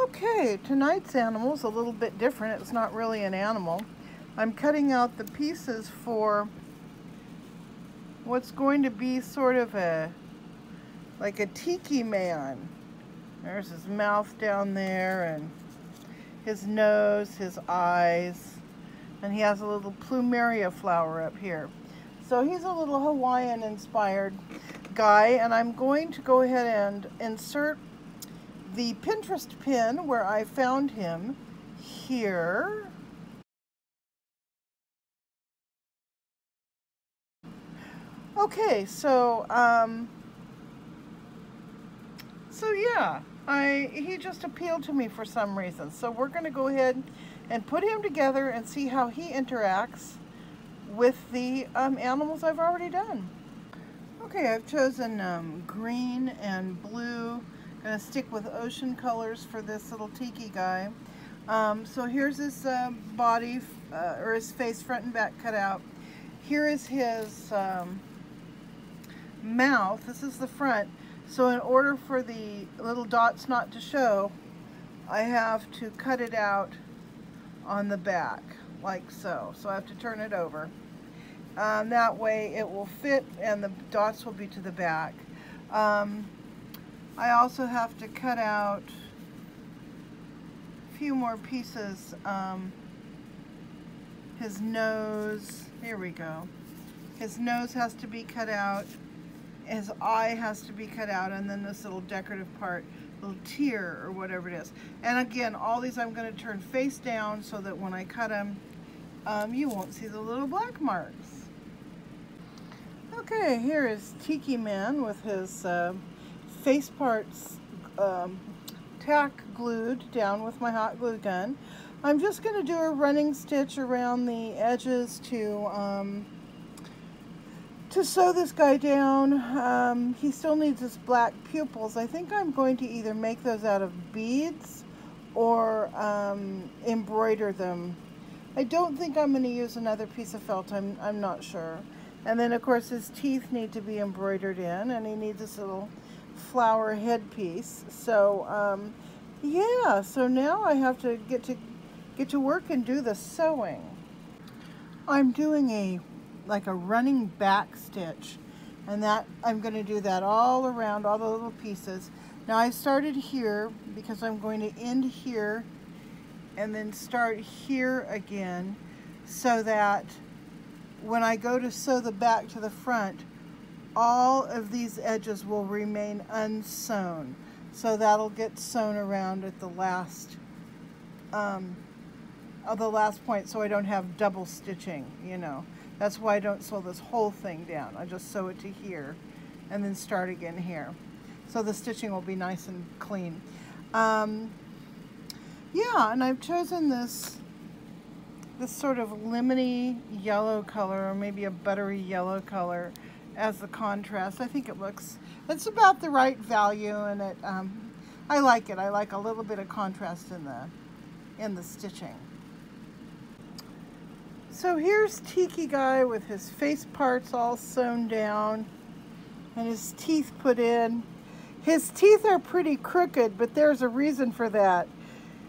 Okay, tonight's animal is a little bit different. It's not really an animal. I'm cutting out the pieces for what's going to be sort of like a tiki man. There's his mouth down there and his nose, his eyes, and he has a little plumeria flower up here. So he's a little Hawaiian inspired guy, and I'm going to go ahead and insert the Pinterest pin where I found him here. Okay, so yeah, he just appealed to me for some reason. So we're going to go ahead and put him together and see how he interacts with the animals I've already done. Okay, I've chosen green and blue. Gonna stick with ocean colors for this little tiki guy. So here's his body, or his face, front and back cut out. Here is his mouth. This is the front. So in order for the little dots not to show, I have to cut it out on the back, like so. So I have to turn it over. That way it will fit and the dots will be to the back. I also have to cut out a few more pieces. His nose, here we go. His nose has to be cut out. His eye has to be cut out, and then this little decorative part, little tear or whatever it is. And again, all these I'm going to turn face down so that when I cut them, you won't see the little black marks. Okay, here is Tiki Man with his face parts tack glued down with my hot glue gun. I'm just going to do a running stitch around the edges to sew this guy down. He still needs his black pupils. I think I'm going to either make those out of beads or embroider them. I don't think I'm going to use another piece of felt. I'm not sure. And then of course his teeth need to be embroidered in, and he needs this little flower headpiece. So yeah, so now I have to get to work and do the sewing. I'm doing like a running back stitch, and that I'm going to do that all around all the little pieces. Now I started here because I'm going to end here and then start here again, so that when I go to sew the back to the front, all of these edges will remain unsewn. So that'll get sewn around at the last point, so I don't have double stitching, you know. That's why I don't sew this whole thing down. I just sew it to here and then start again here. So the stitching will be nice and clean. Yeah, and I've chosen this sort of lemony yellow color, or maybe a buttery yellow color as the contrast. I think it's about the right value, and I like it. I like a little bit of contrast in the stitching. So here's Tiki Guy with his face parts all sewn down and his teeth put in. His teeth are pretty crooked, but there's a reason for that.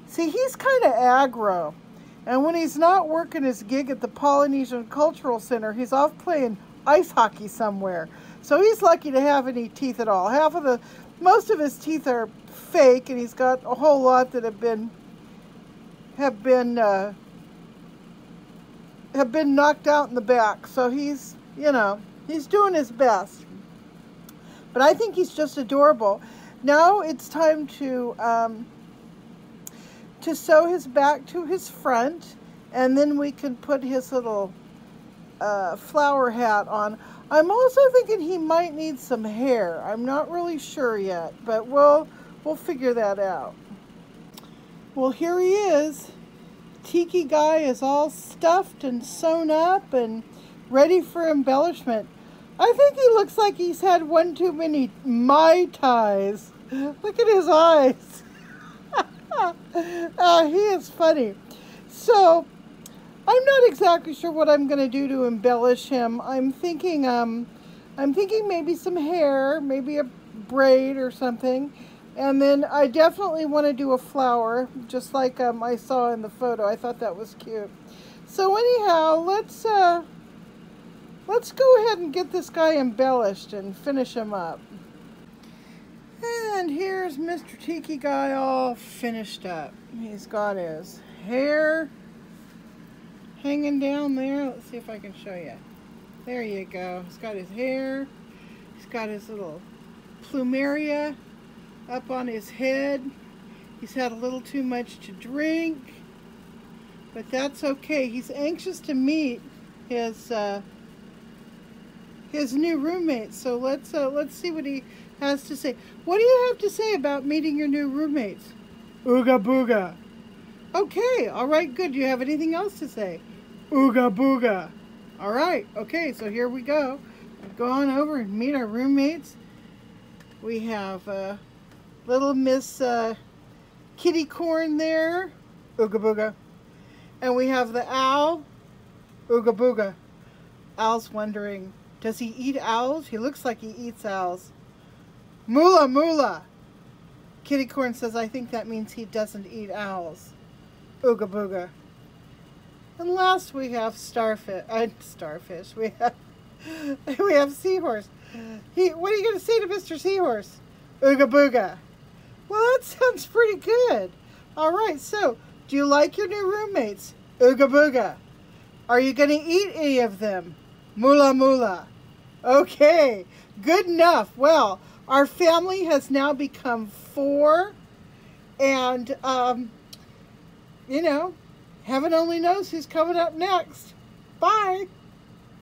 See, he's kind of aggro. And when he's not working his gig at the Polynesian Cultural Center, he's off playing ice hockey somewhere. So he's lucky to have any teeth at all. Most of his teeth are fake, and he's got a whole lot that have been knocked out in the back. So he's, you know, he's doing his best. But I think he's just adorable. Now it's time to sew his back to his front, and then we can put his little flower hat on. I'm also thinking he might need some hair. I'm not really sure yet, but we'll figure that out. Well, here he is. Tiki Guy is all stuffed and sewn up and ready for embellishment. I think he looks like he's had one too many Mai Tais. Look at his eyes. He is funny. So I'm not exactly sure what I'm going to do to embellish him. I'm thinking maybe some hair, maybe a braid or something, And then I definitely want to do a flower, just like I saw in the photo. I thought that was cute. So anyhow, let's go ahead and get this guy embellished and finish him up. And here's Mr. Tiki Guy all finished up. He's got his hair hanging down there. Let's see if I can show you. There you go. He's got his hair. He's got his little plumeria up on his head. He's had a little too much to drink, but that's okay. He's anxious to meet his new roommate. So let's see what he has to say. What do you have to say about meeting your new roommates? Ooga Booga. Okay, all right, good. Do you have anything else to say? Ooga Booga. All right, okay, so here we go. Go on over and meet our roommates. We have little Miss Kitty Corn there, Ooga Booga. And we have the owl, Ooga Booga. Owl's wondering, does he eat owls? He looks like he eats owls. Moola Moola. Kitty Corn says, I think that means he doesn't eat owls. Ooga Booga. And last we have starfish. We have seahorse. What are you going to say to Mr. Seahorse? Ooga Booga. Well, that sounds pretty good. All right, so do you like your new roommates? Ooga Booga. Are you going to eat any of them? Moola Moola. Okay, good enough. Well, our family has now become 4, and, you know, heaven only knows who's coming up next. Bye.